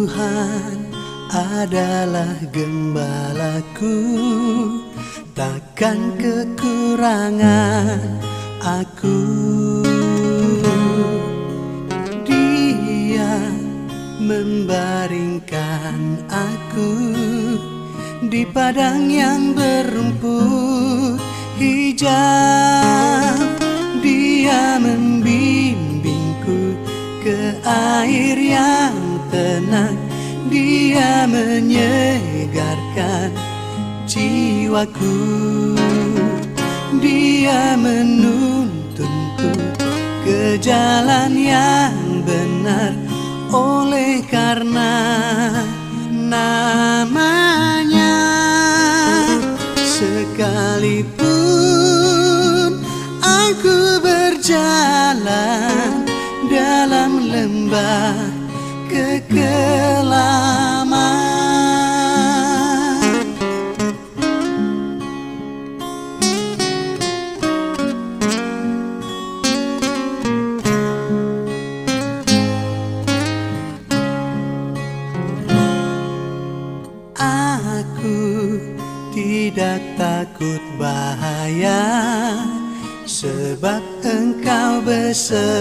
Tuhan adalah gembalaku, takkan kekurangan aku. Dia membaringkan aku di padang yang berumput hijau. Dia membimbingku ke air yang tenang. Dia menyegarkan jiwaku. Dia menuntunku ke jalan yang benar, oleh karena namanya. Sekalipun aku berjalan dalam lembah kekelaman, aku tidak takut bahaya, sebab Engkau besertaku.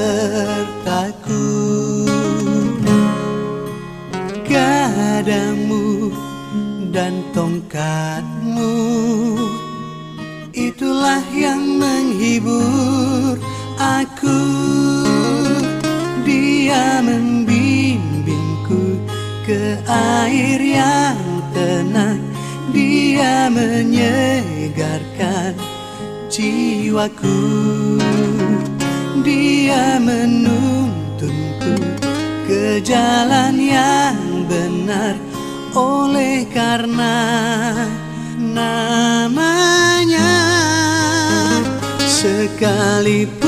Gadamu dan tongkatmu, itulah yang menghibur aku. Dia membimbingku ke air yang tenang. Dia menyegarkan jiwaku. Dia menuntunku ke jalan yang benar, oleh karena namanya. Sekalipun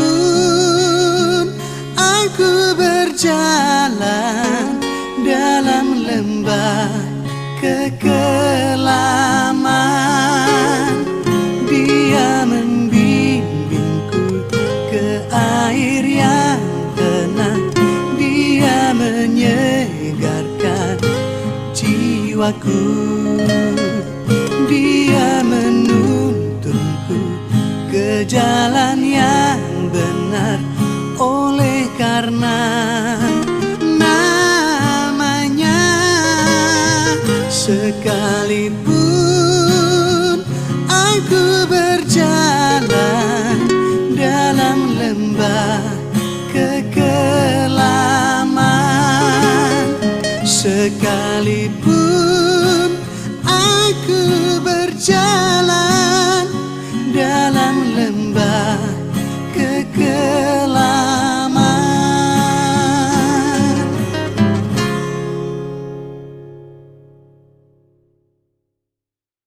aku berjalan dalam lembah kekelaman, Dia membimbingku ke air yang tenang. Dia menyegarkan jiwaku. Dia menuntunku ke jalan yang benar, oleh karena namanya. Sekalipun aku berjalan dalam lembah kekelaman, sekalipun aku berjalan dalam lembah kekelaman,